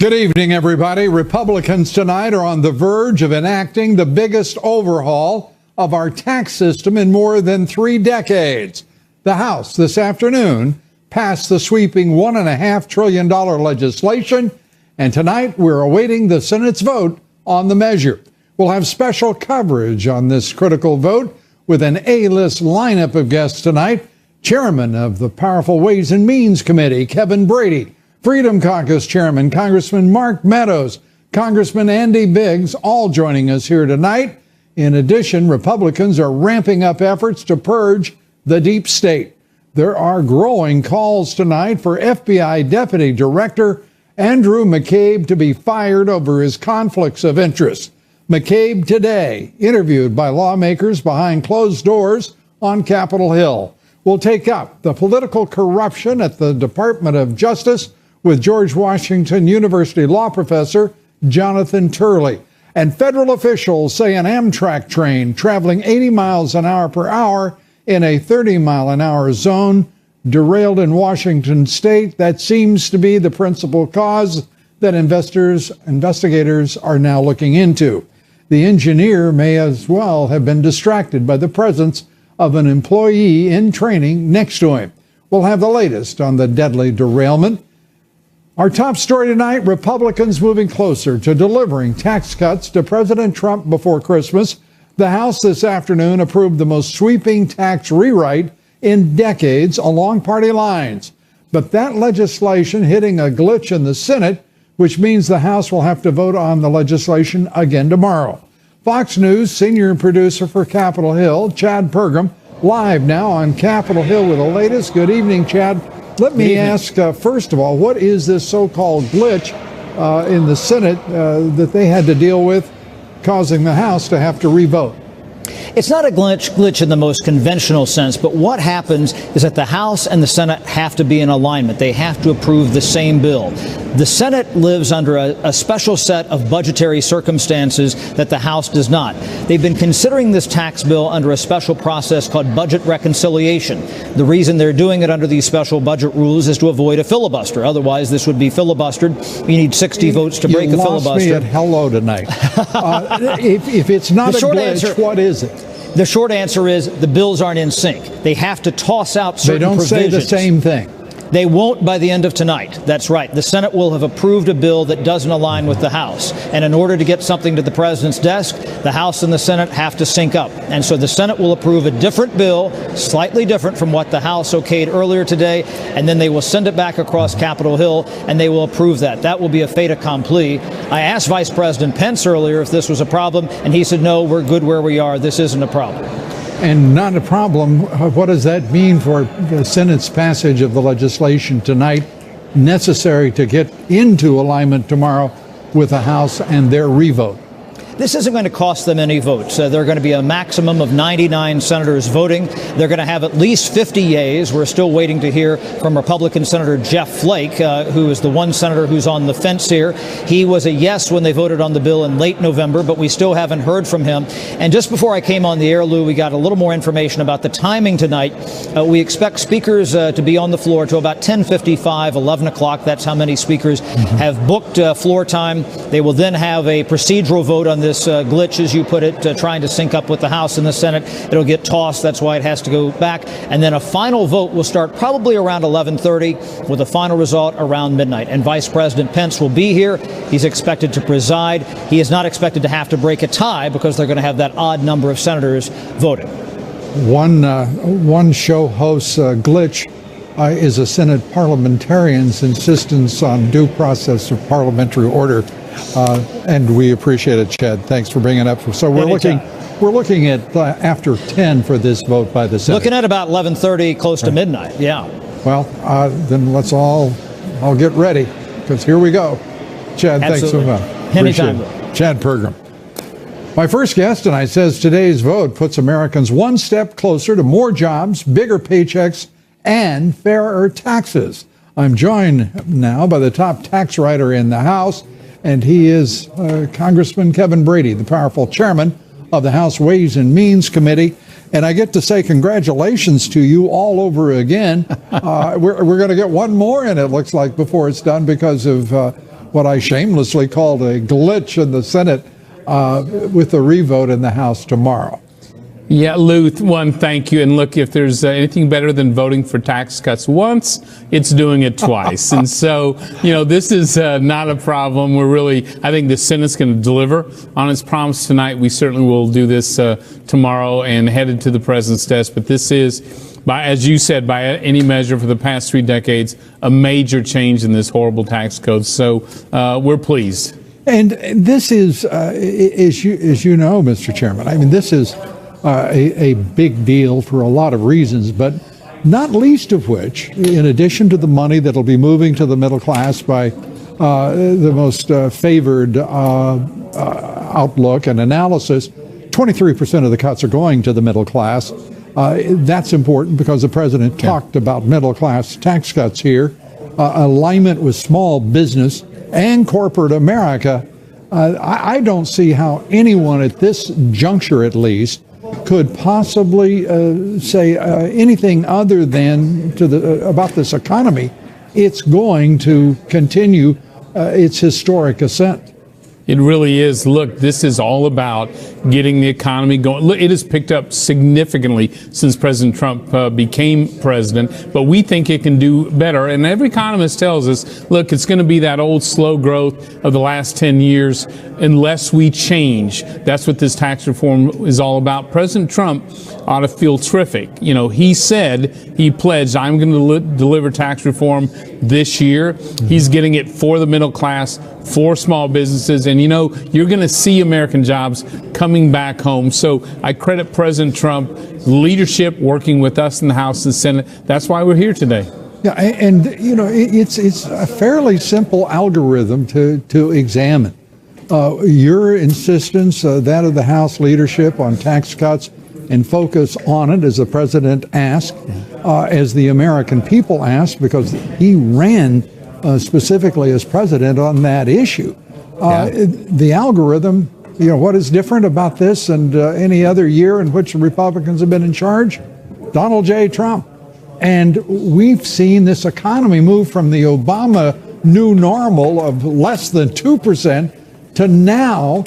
Good evening, everybody. Republicans tonight are on the verge of enacting the biggest overhaul of our tax system in more than 3 decades. The House this afternoon passed the sweeping $1.5 trillion legislation, and tonight we're awaiting the Senate's vote on the measure. We'll have special coverage on this critical vote with an A-list lineup of guests tonight. Chairman of the powerful Ways and Means Committee, Kevin Brady, Freedom Caucus Chairman, Congressman Mark Meadows, Congressman Andy Biggs, all joining us here tonight. In addition, Republicans are ramping up efforts to purge the deep state. There are growing calls tonight for FBI Deputy Director Andrew McCabe to be fired over his conflicts of interest. McCabe today interviewed by lawmakers behind closed doors on Capitol Hill. We'll take up the political corruption at the Department of Justice with George Washington University law professor Jonathan Turley. And federal officials say an Amtrak train traveling 80 miles an hour per hour in a 30-mile-an-hour zone derailed in Washington state. That seems to be the principal cause that investigators are now looking into. The engineer may as well have been distracted by the presence of an employee in training next to him. We'll have the latest on the deadly derailment. Our top story tonight, Republicans moving closer to delivering tax cuts to President Trump before Christmas. The House this afternoon approved the most sweeping tax rewrite in decades along party lines. But that legislation hitting a glitch in the Senate, which means the House will have to vote on the legislation again tomorrow. Fox News senior producer for Capitol Hill, Chad Pergram, live now on Capitol Hill with the latest. Good evening, Chad. Let me ask, first of all, what is this so-called glitch in the Senate that they had to deal with, causing the House to have to revote? It's not a glitch in the most conventional sense, but what happens is that the House and the Senate have to be in alignment. They have to approve the same bill. The Senate lives under a special set of budgetary circumstances that the House does not. They've been considering this tax bill under a special process called budget reconciliation. The reason they're doing it under these special budget rules is to avoid a filibuster. Otherwise, this would be filibustered. You need 60 votes to break a filibuster. You lost me at hello tonight. If it's not a glitch, what is it? The short answer is the bills aren't in sync. They have to toss out certain provisions. They don't say the same thing. They won't by the end of tonight. That's right. The Senate will have approved a bill that doesn't align with the House. And in order to get something to the president's desk, the House and the Senate have to sync up. And so the Senate will approve a different bill, slightly different from what the House okayed earlier today, and then they will send it back across Capitol Hill, and they will approve that. That will be a fait accompli. I asked Vice President Pence earlier if this was a problem, and he said, no, we're good where we are. This isn't a problem. And not a problem. What does that mean for the Senate's passage of the legislation tonight, necessary to get into alignment tomorrow with the House and their revote? This isn't going to cost them any votes. There are going to be a maximum of 99 senators voting. They're going to have at least 50 yeas. We're still waiting to hear from Republican Senator Jeff Flake, who is the one senator who's on the fence here. He was a yes when they voted on the bill in late November, but we still haven't heard from him. And just before I came on the air, Lou, we got a little more information about the timing tonight. We expect speakers to be on the floor to about 10:55, 11 o'clock. That's how many speakers have booked floor time. They will then have a procedural vote on this glitch, as you put it, trying to sync up with the House and the Senate. It'll get tossed. That's why it has to go back. And then a final vote will start probably around 11:30 with a final result around midnight. And Vice President Pence will be here. He's expected to preside. He is not expected to have to break a tie because they're going to have that odd number of senators voting. One show host's glitch is a Senate parliamentarian's insistence on due process of parliamentary order. And we appreciate it, Chad. Thanks for bringing it up. So we're looking at after 10 for this vote by the Senate. Looking at about 11:30, close to midnight. Yeah. Well, then let's all get ready, because here we go. Chad, Absolutely. Thanks so much. Anytime. Chad Pergram. My first guest tonight says today's vote puts Americans one step closer to more jobs, bigger paychecks, and fairer taxes. I'm joined now by the top tax writer in the House, and he is Congressman Kevin Brady, the powerful chairman of the House Ways and Means Committee. And I get to say congratulations to you all over again. We're going to get one more in, it looks like, before it's done, because of what I shamelessly called a glitch in the Senate with the revote in the House tomorrow. Yeah, Lou, one, thank you. And look, if there's anything better than voting for tax cuts once, it's doing it twice. And so, this is not a problem. I think the Senate's going to deliver on its promise tonight. We certainly will do this tomorrow and headed to the president's desk. But this is, as you said, by any measure for the past 3 decades, a major change in this horrible tax code. So we're pleased. And this is, as you know, Mr. Chairman, I mean, this is a big deal for a lot of reasons, but not least of which, in addition to the money that'll be moving to the middle class by the most favored outlook and analysis, 23% of the cuts are going to the middle class. That's important because the president talked about middle class tax cuts here, alignment with small business and corporate America. I don't see how anyone at this juncture, at least, could possibly say anything other than about this economy. It's going to continue its historic ascent. It really is. Look, this is all about getting the economy going. Look, it has picked up significantly since President Trump became president, but we think it can do better. And every economist tells us, look, it's going to be that old slow growth of the last 10 years unless we change. That's what this tax reform is all about. President Trump ought to feel terrific. He said, he pledged, I'm going to deliver tax reform this year. He's getting it for the middle class, for small businesses, and you're going to see American jobs coming back home. So I credit President Trump's leadership working with us in the House and Senate. That's why we're here today. Yeah, and it's a fairly simple algorithm to examine. Your insistence, that of the House leadership, on tax cuts and focus on it, as the president asked, as the American people asked, because he ran specifically as president on that issue. The algorithm, what is different about this and any other year in which the Republicans have been in charge? Donald J. Trump. And we've seen this economy move from the Obama new normal of less than 2% to now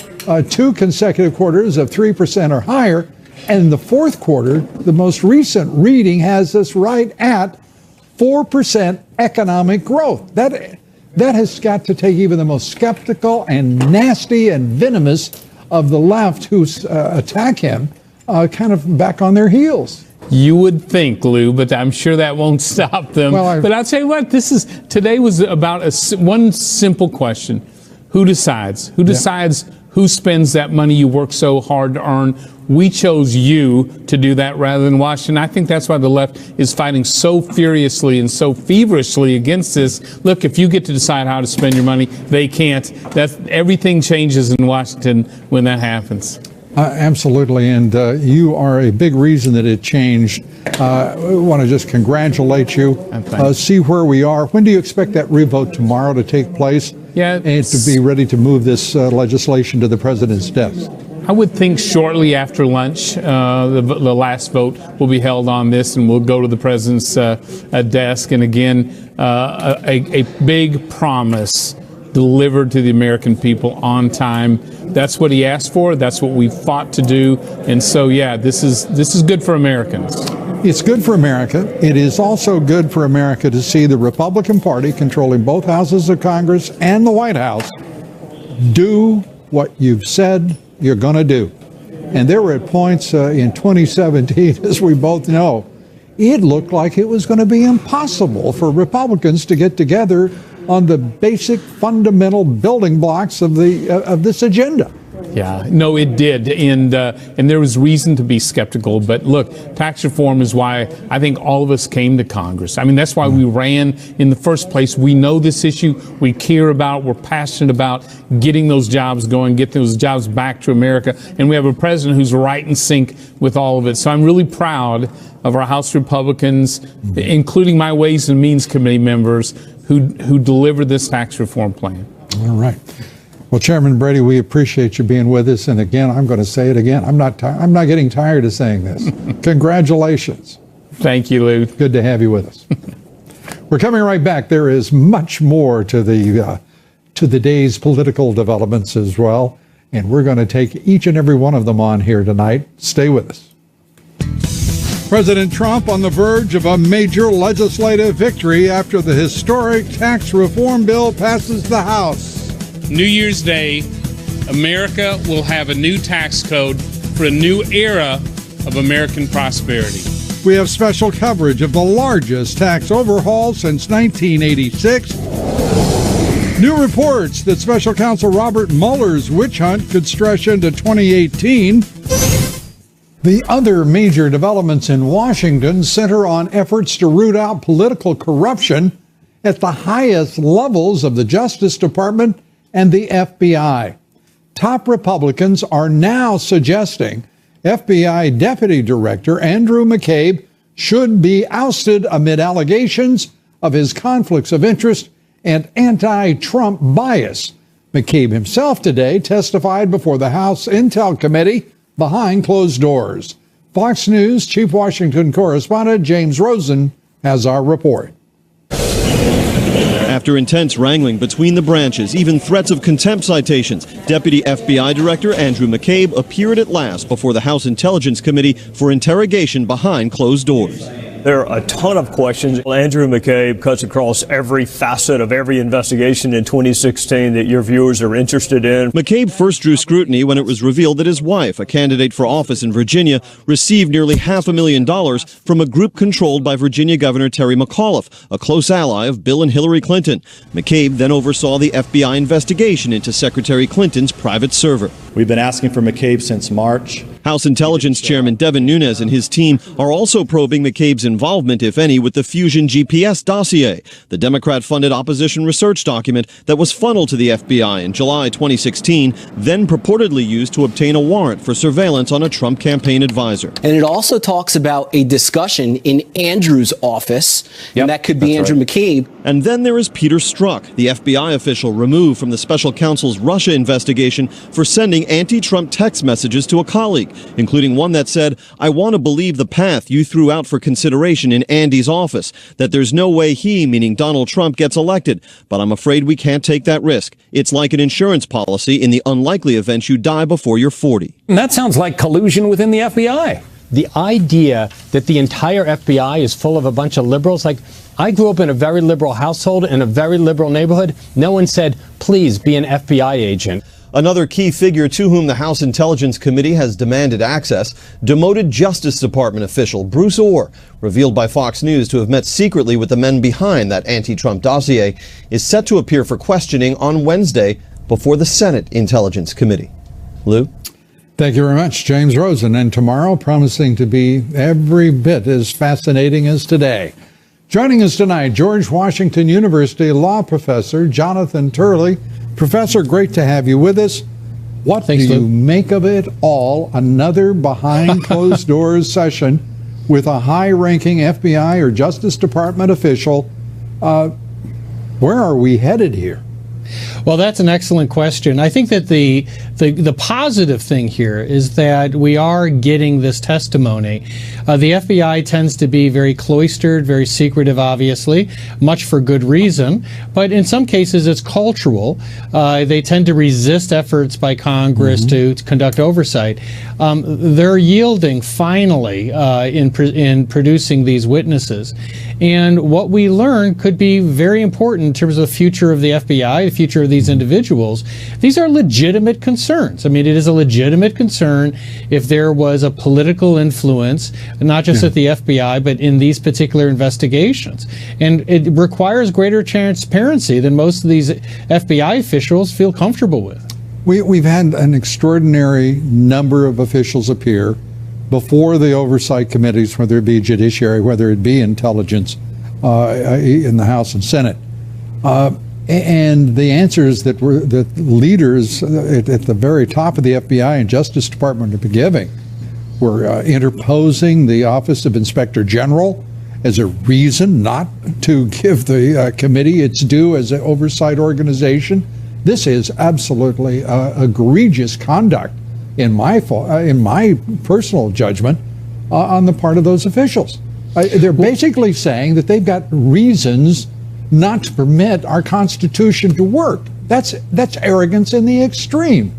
2 consecutive quarters of 3% or higher. And the fourth quarter, the most recent reading, has us right at 4% economic growth. That has got to take even the most skeptical and nasty and venomous of the left who attack him kind of back on their heels. You would think, Lou, but I'm sure that won't stop them. But I'll tell you what, today was about one simple question. Who decides? Who decides who spends that money you work so hard to earn? We chose you to do that rather than Washington. I think that's why the left is fighting so furiously and so feverishly against this. Look, if you get to decide how to spend your money, they can't. Everything changes in Washington when that happens. Absolutely, and you are a big reason that it changed. I want to just congratulate you, see where we are. When do you expect that revote tomorrow to take place? And to be ready to move this legislation to the president's desk? I would think shortly after lunch, the last vote will be held on this, and we'll go to the president's desk. And again, a big promise delivered to the American people on time. That's what he asked for. That's what we fought to do. And so, this is good for Americans. It's good for America. It is also good for America to see the Republican Party controlling both houses of Congress and the White House do what you've said you're going to do. And there were at points in 2017, as we both know, it looked like it was going to be impossible for Republicans to get together on the basic fundamental building blocks of this agenda. Yeah, no, it did. And there was reason to be skeptical. But look, tax reform is why I think all of us came to Congress. I mean, that's why we ran in the first place. We know this issue. We care about it. We're passionate about getting those jobs going, get those jobs back to America. And we have a president who's right in sync with all of it. So I'm really proud of our House Republicans, including my Ways and Means Committee members, who delivered this tax reform plan. All right. Well, Chairman Brady, we appreciate you being with us. And again, I'm going to say it again. I'm not getting tired of saying this. Congratulations. Thank you, Lou. Good to have you with us. We're coming right back. There is much more to the to the day's political developments as well. And we're going to take each and every one of them on here tonight. Stay with us. President Trump on the verge of a major legislative victory after the historic tax reform bill passes the House. New Year's Day, America will have a new tax code for a new era of American prosperity. We have special coverage of the largest tax overhaul since 1986. New reports that Special Counsel Robert Mueller's witch hunt could stretch into 2018. The other major developments in Washington center on efforts to root out political corruption at the highest levels of the Justice Department and the FBI. Top Republicans are now suggesting FBI Deputy Director Andrew McCabe should be ousted amid allegations of his conflicts of interest and anti-Trump bias. McCabe himself today testified before the House Intel Committee behind closed doors. Fox News Chief Washington Correspondent James Rosen has our report. After intense wrangling between the branches, even threats of contempt citations, Deputy FBI Director Andrew McCabe appeared at last before the House Intelligence Committee for interrogation behind closed doors. There are a ton of questions. Andrew McCabe cuts across every facet of every investigation in 2016 that your viewers are interested in. McCabe first drew scrutiny when it was revealed that his wife, a candidate for office in Virginia, received nearly $500,000 from a group controlled by Virginia Governor Terry McAuliffe, a close ally of Bill and Hillary Clinton. McCabe then oversaw the FBI investigation into Secretary Clinton's private server. We've been asking for McCabe since March. House Intelligence Chairman Devin Nunes and his team are also probing McCabe's involvement, if any, with the Fusion GPS dossier, the Democrat-funded opposition research document that was funneled to the FBI in July 2016, then purportedly used to obtain a warrant for surveillance on a Trump campaign advisor. And it also talks about a discussion in Andrew's office, and that could be Andrew McCabe. And then there is Peter Strzok, the FBI official removed from the special counsel's Russia investigation for sending anti-Trump text messages to a colleague, including one that said, "I want to believe the path you threw out for consideration in Andy's office, that there's no way he," meaning Donald Trump, "gets elected, but I'm afraid we can't take that risk. It's like an insurance policy in the unlikely event you die before you're 40. And that sounds like collusion within the FBI. The idea that the entire FBI is full of a bunch of liberals, like, I grew up in a very liberal household in a very liberal neighborhood. No one said, please be an FBI agent. Another key figure to whom the House Intelligence Committee has demanded access, demoted Justice Department official Bruce Orr, revealed by Fox News to have met secretly with the men behind that anti-Trump dossier, is set to appear for questioning on Wednesday before the Senate Intelligence Committee. Lou? Thank you very much, James Rosen. And tomorrow promising to be every bit as fascinating as today. Joining us tonight, George Washington University law professor Jonathan Turley. Professor, great to have you with us. What do you make of it all? Another behind closed doors session with a high-ranking FBI or Justice Department official. Where are we headed here? Well, that's an excellent question. I think that the positive thing here is that we are getting this testimony. The FBI tends to be very cloistered, very secretive, obviously, much for good reason. But in some cases, it's cultural. They tend to resist efforts by Congress to conduct oversight. They're yielding finally in producing these witnesses. And what we learn could be very important in terms of the future of the FBI, the future of these individuals. These are legitimate concerns. I mean, it is a legitimate concern if there was a political influence, not just at the FBI, but in these particular investigations. And it requires greater transparency than most of these FBI officials feel comfortable with. We've had an extraordinary number of officials appear before the oversight committees, whether it be judiciary, whether it be intelligence, in the House and Senate. And the answers that leaders at the very top of the FBI and Justice Department have been giving were interposing the Office of Inspector General as a reason not to give the committee its due as an oversight organization. This is absolutely egregious conduct, in my personal judgment, on the part of those officials. They're basically saying that they've got reasons not to permit our Constitution to work. That's arrogance in the extreme.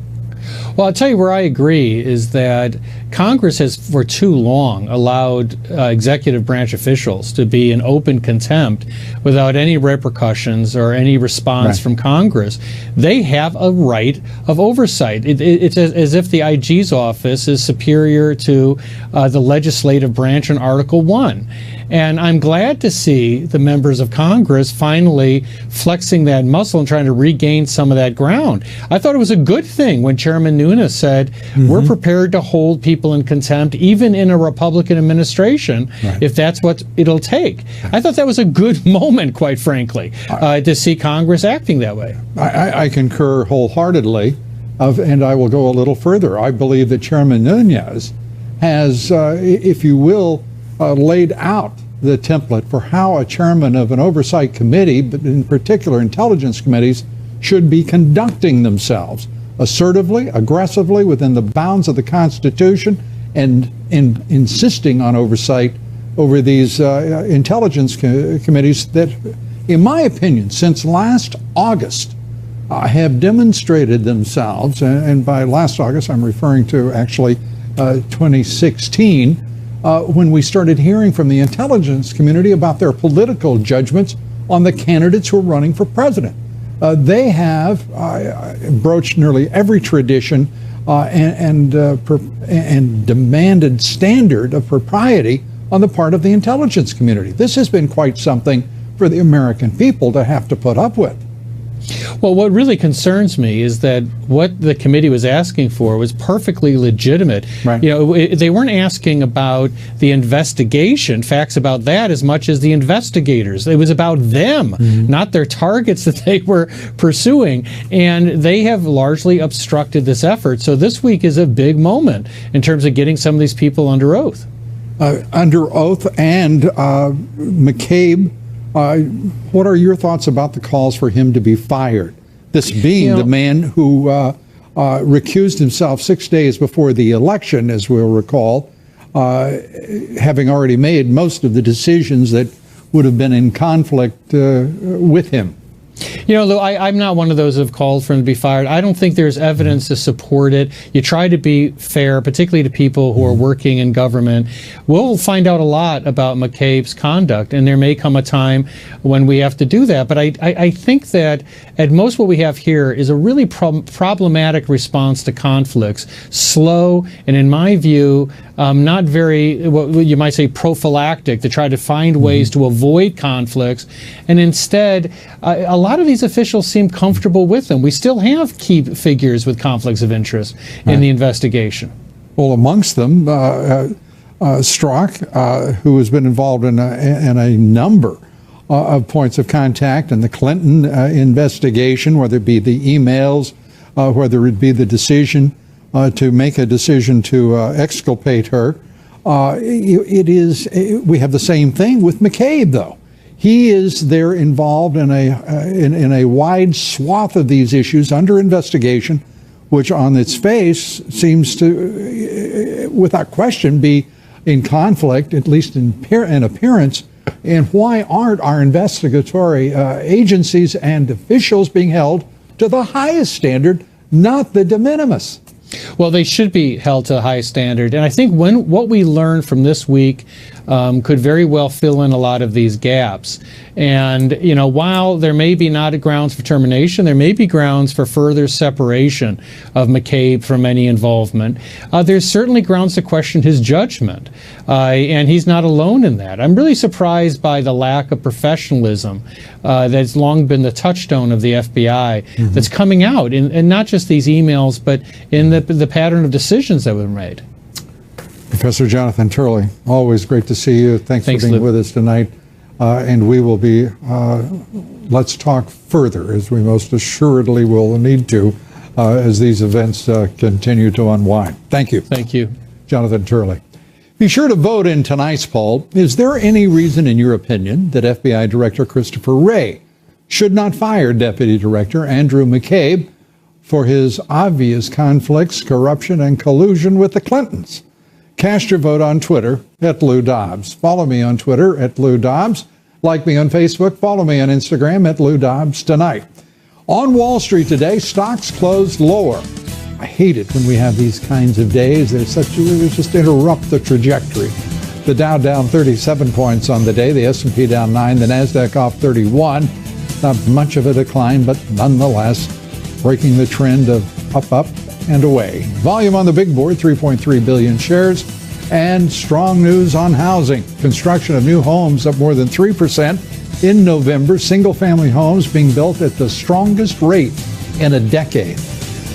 Well, I'll tell you where I agree is that Congress has for too long allowed executive branch officials to be in open contempt without any repercussions or any response from Congress. They have a right of oversight. It's as if the IG's office is superior to the legislative branch in Article 1. And I'm glad to see the members of Congress finally flexing that muscle and trying to regain some of that ground. I thought it was a good thing when Chairman Nunes said, we're prepared to hold people in contempt, even in a Republican administration, if that's what it'll take. I thought that was a good moment, quite frankly, to see Congress acting that way. I concur wholeheartedly, and I will go a little further. I believe that Chairman Nunes has, if you will, laid out the template for how a chairman of an oversight committee, but in particular intelligence committees, should be conducting themselves assertively, aggressively, within the bounds of the Constitution, and insisting on oversight over these intelligence committees that, in my opinion, since last August, have demonstrated themselves, and by last August I'm referring to actually 2016, when we started hearing from the intelligence community about their political judgments on the candidates who are running for president. They have broached nearly every tradition and demanded standard of propriety on the part of the intelligence community. This has been quite something for the American people to have to put up with. Well, what really concerns me is that what the committee was asking for was perfectly legitimate. You know, they weren't asking about the investigation, facts about that, as much as the investigators. It was about them, not their targets that they were pursuing. And they have largely obstructed this effort. So this week is a big moment in terms of getting some of these people under oath. Under oath, and McCabe, what are your thoughts about the calls for him to be fired? This being the man who recused himself 6 days before the election, as we'll recall, having already made most of the decisions that would have been in conflict with him. You know, Lou, I'm not one of those who have called for him to be fired. I don't think there's evidence to support it. You try to be fair, particularly to people who are working in government. We'll find out a lot about McCabe's conduct, and there may come a time when we have to do that. But I think that at most what we have here is a really problematic response to conflicts. Slow, and in my view, not very, what you might say, prophylactic, to try to find ways to avoid conflicts. And instead, a lot of these officials seem comfortable with them. We still have key figures with conflicts of interest in the investigation. Well, amongst them, Strzok, who has been involved in a number of points of contact in the Clinton investigation, whether it be the emails, whether it be the decision to make a decision to exculpate her. We have the same thing with McCabe, though. He is there involved in a wide swath of these issues under investigation, which on its face seems to, without question, be in conflict, at least in appearance. And why aren't our investigatory agencies and officials being held to the highest standard, not the de minimis? Well, they should be held to a high standard. And I think what we learned from this week could very well fill in a lot of these gaps. And, you know, while there may be not grounds for termination, there may be grounds for further separation of McCabe from any involvement. There's certainly grounds to question his judgment. And he's not alone in that. I'm really surprised by the lack of professionalism that's long been the touchstone of the FBI that's coming out, and not just these emails, but in the pattern of decisions that were made. Professor Jonathan Turley, always great to see you. Thanks for being with us tonight. And we will be, let's talk further, as we most assuredly will need to, as these events continue to unwind. Thank you. Thank you. Jonathan Turley. Be sure to vote in tonight's poll. Is there any reason, in your opinion, that FBI Director Christopher Wray should not fire Deputy Director Andrew McCabe for his obvious conflicts, corruption, and collusion with the Clintons? Cast your vote on Twitter @Lou Dobbs. Follow me on Twitter @Lou Dobbs. Like me on Facebook. Follow me on Instagram @Lou Dobbs Tonight. On Wall Street today, stocks closed lower. I hate it when we have these kinds of days. They just interrupt the trajectory. The Dow down 37 points on the day, the S&P down 9, the Nasdaq off 31. Not much of a decline, but nonetheless breaking the trend of up and away. Volume on the big board, 3.3 billion shares, and strong news on housing. Construction of new homes up more than 3% in November. Single-family homes being built at the strongest rate in a decade.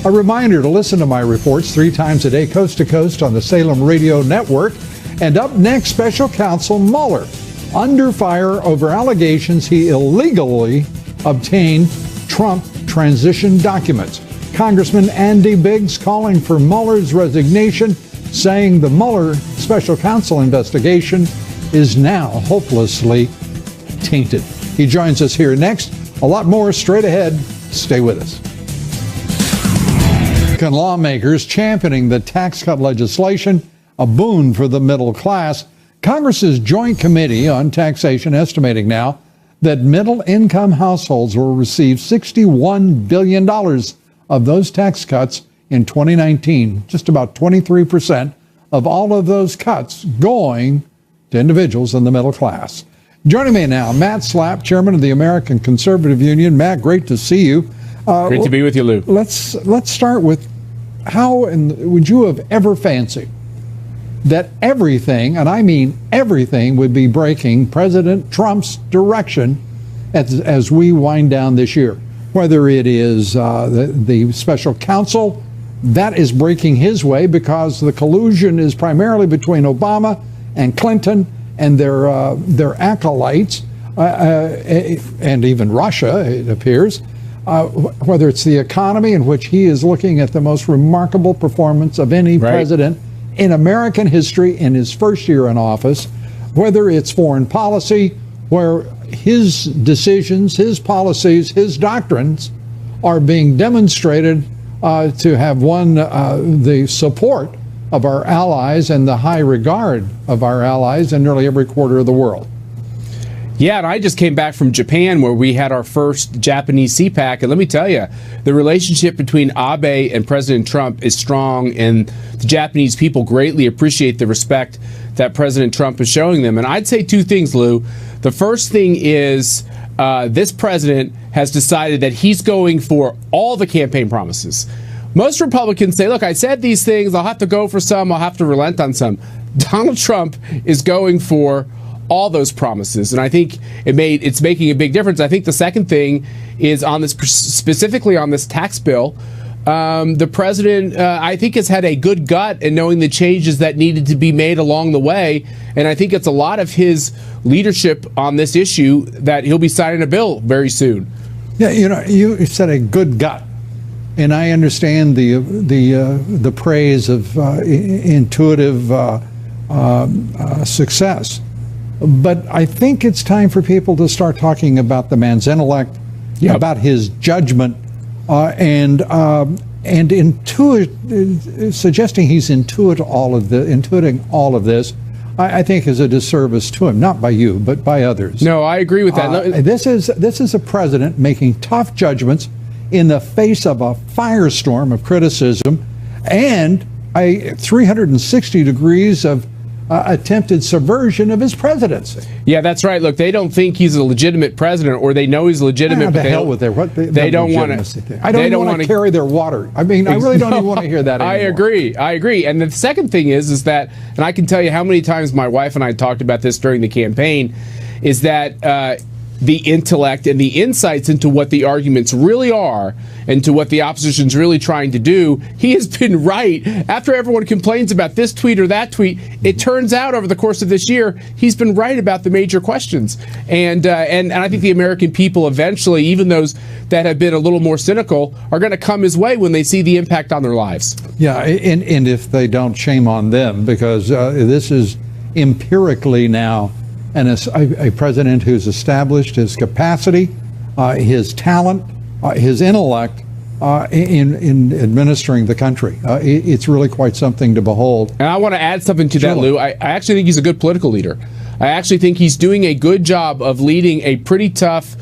A reminder to listen to my reports 3 times a day, coast to coast on the Salem Radio Network. And up next, Special Counsel Mueller under fire over allegations he illegally obtained Trump transition documents. Congressman Andy Biggs calling for Mueller's resignation, saying the Mueller special counsel investigation is now hopelessly tainted. He joins us here next. A lot more straight ahead. Stay with us. Lawmakers championing the tax cut legislation, a boon for the middle class. Congress's Joint Committee on Taxation estimating now that middle-income households will receive $61 billion of those tax cuts in 2019, just about 23% of all of those cuts going to individuals in the middle class. Joining me now, Matt Slapp, chairman of the American Conservative Union. Matt, great to see you. Great to be with you, Lou. Let's start with how would you have ever fancied that everything, and I mean everything, would be breaking President Trump's direction as we wind down this year? Whether it is the special counsel, that is breaking his way because the collusion is primarily between Obama and Clinton and their acolytes, and even Russia, it appears. Whether it's the economy, in which he is looking at the most remarkable performance of any president in American history in his first year in office, whether it's foreign policy, where his decisions, his policies, his doctrines are being demonstrated to have won the support of our allies and the high regard of our allies in nearly every quarter of the world. Yeah, and I just came back from Japan where we had our first Japanese CPAC, and let me tell you, the relationship between Abe and President Trump is strong, and the Japanese people greatly appreciate the respect that President Trump is showing them. And I'd say 2 things, Lou. The first thing is this president has decided that he's going for all the campaign promises. Most Republicans say, look, I said these things, I'll have to go for some, I'll have to relent on some. Donald Trump is going for all those promises, and I think it's making a big difference. I think the second thing is on this, specifically on this tax bill, the president, I think, has had a good gut in knowing the changes that needed to be made along the way, and I think it's a lot of his leadership on this issue that he'll be signing a bill very soon. Yeah, you said a good gut, and I understand the praise of intuitive success. But I think it's time for people to start talking about the man's intellect, about his judgment, and suggesting he's intuiting all of this. I think is a disservice to him, not by you, but by others. No, I agree with that. This is a president making tough judgments in the face of a firestorm of criticism and 360 degrees of attempted subversion of his presidency. Yeah, that's right. Look, they don't think he's a legitimate president, or they know he's legitimate. But they don't want to. I don't want to carry their water. I mean, I really don't even want to hear that anymore. I agree. And the second thing is that, and I can tell you how many times my wife and I talked about this during the campaign, is that the intellect and the insights into what the arguments really are and to what the opposition's really trying to do, he has been right. After everyone complains about this tweet or that tweet, it turns out over the course of this year, he's been right about the major questions. And I think the American people eventually, even those that have been a little more cynical, are going to come his way when they see the impact on their lives. Yeah, and if they don't, shame on them, because this is empirically now a president who's established his capacity, his talent, his intellect in administering the country. It's really quite something to behold. And I want to add something to that, Lou. I actually think he's a good political leader. I actually think he's doing a good job of leading a pretty tough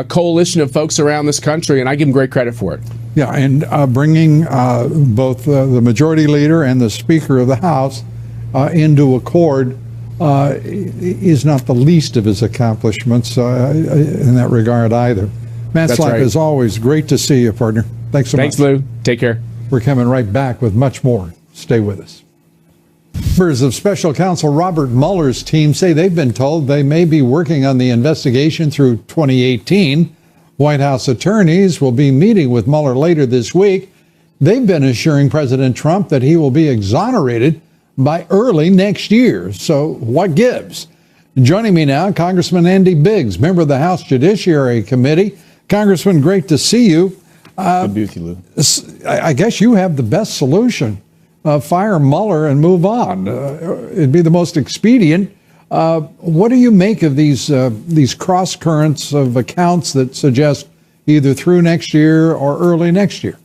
coalition of folks around this country, and I give him great credit for it. Yeah, and bringing both the majority leader and the Speaker of the House into accord is not the least of his accomplishments in that regard either. Matt Slack, right. As always, great to see you, partner. Thanks so much. Thanks, Lou. Take care. We're coming right back with much more. Stay with us. Members of Special Counsel Robert Mueller's team say they've been told they may be working on the investigation through 2018. White House attorneys will be meeting with Mueller later this week. They've been assuring President Trump that he will be exonerated by early next year. So what gives? Joining me now, Congressman Andy Biggs, member of the House Judiciary Committee. Congressman, great to see you. Good to be with you, Lou. I guess you have the best solution. Fire Mueller and move on. It'd be the most expedient. What do you make of these cross currents of accounts that suggest either through next year or early next year?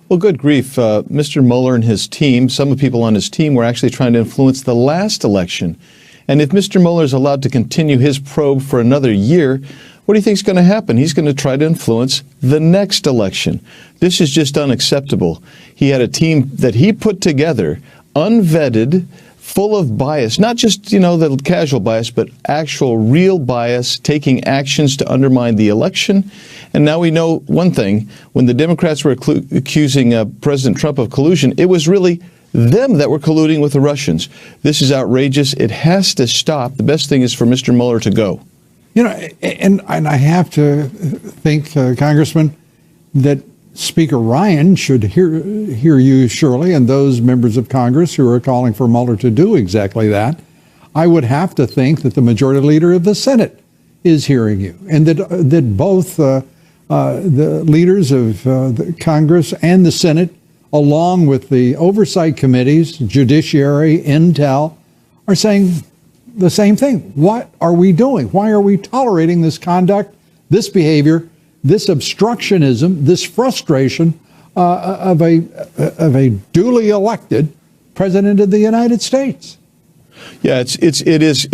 Well, good grief. Mr. Mueller and his team, some of the people on his team were actually trying to influence the last election. And if Mr. Mueller is allowed to continue his probe for another year, what do you think is going to happen? He's going to try to influence the next election. This is just unacceptable. He had a team that he put together, unvetted, full of bias, not just, the casual bias, but actual real bias, taking actions to undermine the election. And now we know one thing. When the Democrats were accusing President Trump of collusion, it was really them that were colluding with the Russians. This is outrageous. It has to stop. The best thing is for Mr. Mueller to go. And I have to think, Congressman, that Speaker Ryan should hear you, surely, and those members of Congress who are calling for Mueller to do exactly that. I would have to think that the majority leader of the Senate is hearing you, and that both the leaders of the Congress and the Senate, along with the oversight committees, Judiciary, Intel, are saying the same thing. What are we doing? Why are we tolerating this conduct, this behavior, this obstructionism, this frustration of a duly elected president of the United States? Yeah, it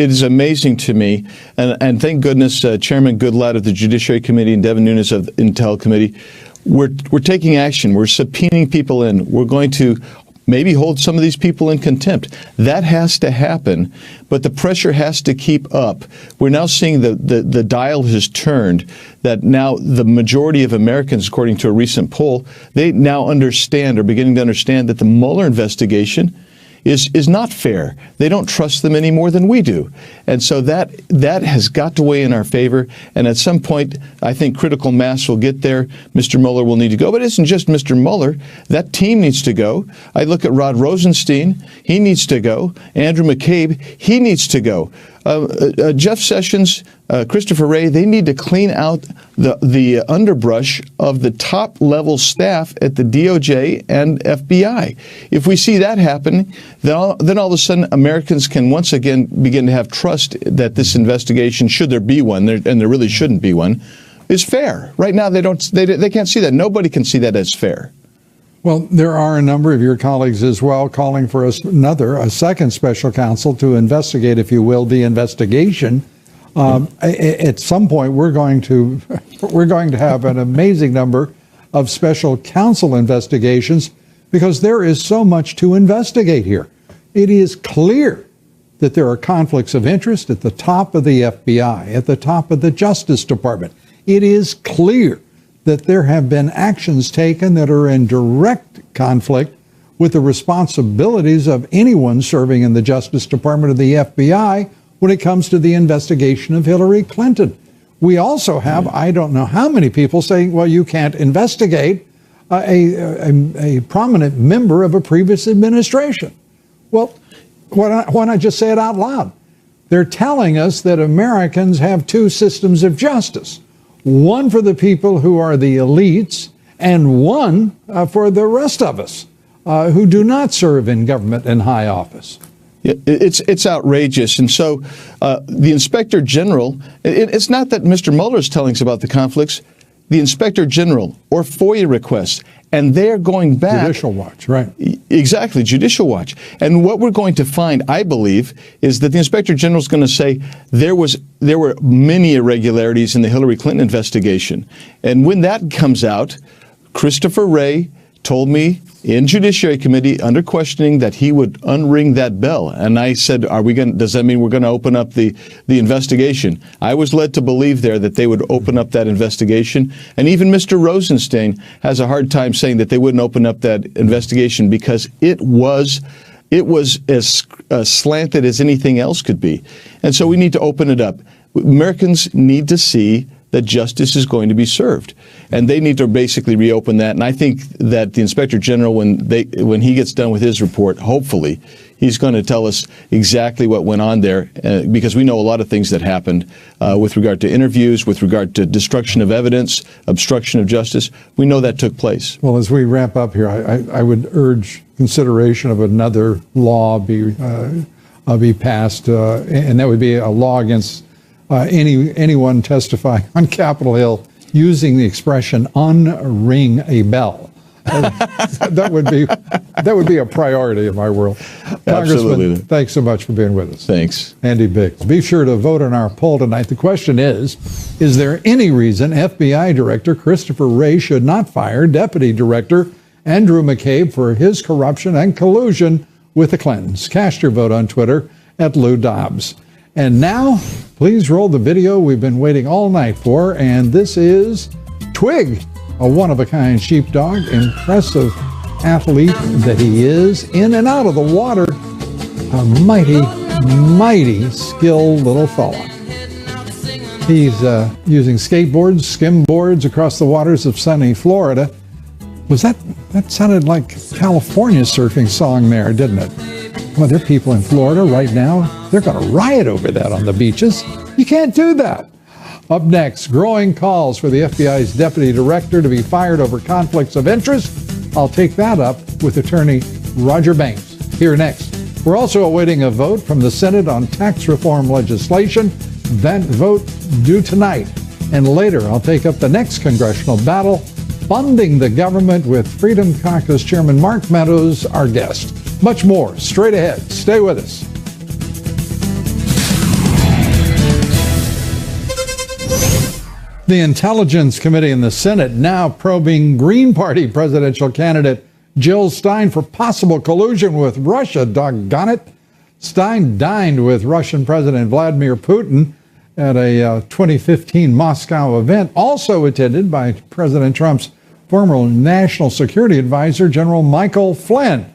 is amazing to me, and thank goodness Chairman Goodlatte of the Judiciary Committee and Devin Nunes of the Intel Committee, we're taking action. We're subpoenaing people in. We're going to maybe hold some of these people in contempt. That has to happen, but the pressure has to keep up. We're now seeing the dial has turned, that now the majority of Americans, according to a recent poll, they now understand, or beginning to understand, that the Mueller investigation is not fair. They don't trust them any more than we do. And so that has got to weigh in our favor. And at some point, I think critical mass will get there. Mr. Mueller will need to go. But it isn't just Mr. Mueller. That team needs to go. I look at Rod Rosenstein. He needs to go. Andrew McCabe, he needs to go. Jeff Sessions, Christopher Wray, they need to clean out the underbrush of the top level staff at the DOJ and FBI. If we see that happen, then all of a sudden Americans can once again begin to have trust that this investigation, should there be one, and there really shouldn't be one, is fair. Right now they can't see that. Nobody can see that as fair. Well, there are a number of your colleagues as well calling for a second special counsel to investigate, if you will, the investigation. At some point, we're going to have an amazing number of special counsel investigations because there is so much to investigate here. It is clear that there are conflicts of interest at the top of the FBI, at the top of the Justice Department. It is clear that there have been actions taken that are in direct conflict with the responsibilities of anyone serving in the Justice Department or the FBI when it comes to the investigation of Hillary Clinton. We also have, I don't know how many people saying, well, you can't investigate a prominent member of a previous administration. Well, why not just say it out loud? They're telling us that Americans have two systems of justice. One for the people who are the elites, and one for the rest of us who do not serve in government and high office. Yeah, it's outrageous. And so the Inspector General, it's not that Mr. Mueller is telling us about the conflicts. The Inspector General or FOIA requests, And they're going back. Judicial watch, right. Exactly, judicial watch. And what we're going to find, I believe, is that the Inspector General is going to say there were many irregularities in the Hillary Clinton investigation. And when that comes out, Christopher Wray told me in Judiciary Committee under questioning that he would unring that bell. And I said, does that mean we're going to open up the investigation? I was led to believe there that they would open up that investigation. And even Mr. Rosenstein has a hard time saying that they wouldn't open up that investigation because it was as slanted as anything else could be. And so we need to open it up. Americans need to see that justice is going to be served. And they need to basically reopen that. And I think that the Inspector General, when he gets done with his report, hopefully, he's going to tell us exactly what went on there, because we know a lot of things that happened with regard to interviews, with regard to destruction of evidence, obstruction of justice. We know that took place. Well, as we wrap up here, I would urge consideration of another law be passed, and that would be a law against anyone testifying on Capitol Hill using the expression "unring a bell." that would be a priority in my world. Absolutely. Congressman, thanks so much for being with us. Thanks. Andy Biggs. Be sure to vote on our poll tonight. The question is there any reason FBI Director Christopher Wray should not fire Deputy Director Andrew McCabe for his corruption and collusion with the Clintons? Cast your vote on Twitter @LouDobbs. And now, please roll the video we've been waiting all night for, and this is Twig, a one-of-a-kind sheepdog, impressive athlete that he is, in and out of the water, a mighty, mighty skilled little fella. He's using skateboards, skimboards across the waters of sunny Florida. That sounded like California surfing song there, didn't it? Well, there are people in Florida right now, they're going to riot over that on the beaches. You can't do that. Up next, growing calls for the FBI's deputy director to be fired over conflicts of interest. I'll take that up with attorney Roger Banks. Here next. We're also awaiting a vote from the Senate on tax reform legislation. That vote due tonight. And later, I'll take up the next congressional battle, funding the government, with Freedom Caucus Chairman Mark Meadows, our guest. Much more straight ahead. Stay with us. The Intelligence Committee in the Senate now probing Green Party presidential candidate Jill Stein for possible collusion with Russia. Doggone it. Stein dined with Russian President Vladimir Putin at a 2015 Moscow event, also attended by President Trump's former National Security Advisor, General Michael Flynn.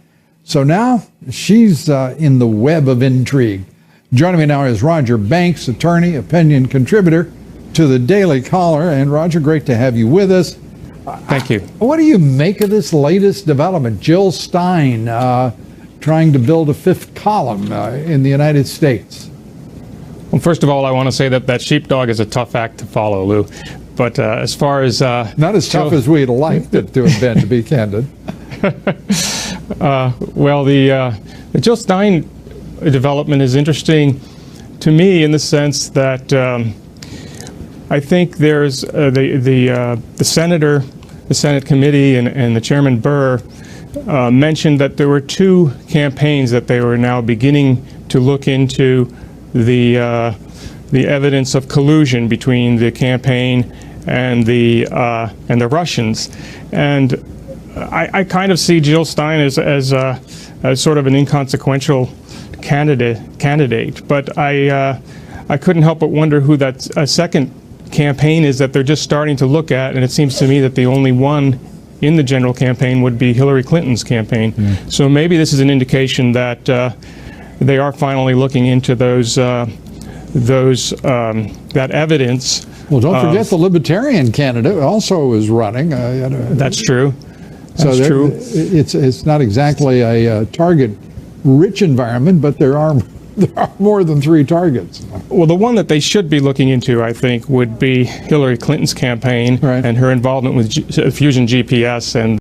So now she's in the web of intrigue. Joining me now is Roger Banks, attorney, opinion contributor to the Daily Caller. And Roger, great to have you with us. Thank you. What do you make of this latest development? Jill Stein trying to build a fifth column in the United States. Well, first of all, I want to say that sheepdog is a tough act to follow, Lou. But as far as... not as tough as we'd like it to have been, to be candid. Well, the Jill Stein development is interesting to me in the sense that I think there's the senator, the Senate committee, and the Chairman Burr mentioned that there were two campaigns that they were now beginning to look into the evidence of collusion between the campaign and the Russians, and I kind of see Jill Stein as sort of an inconsequential candidate, but I couldn't help but wonder who that second campaign is that they're just starting to look at, and it seems to me that the only one in the general campaign would be Hillary Clinton's campaign. So maybe this is an indication that they are finally looking into that evidence. Well, don't forget the Libertarian candidate also is running. That's true. That's true. It's not exactly a target-rich environment, but there are more than three targets. Well, the one that they should be looking into, I think, would be Hillary Clinton's campaign and her involvement with Fusion GPS and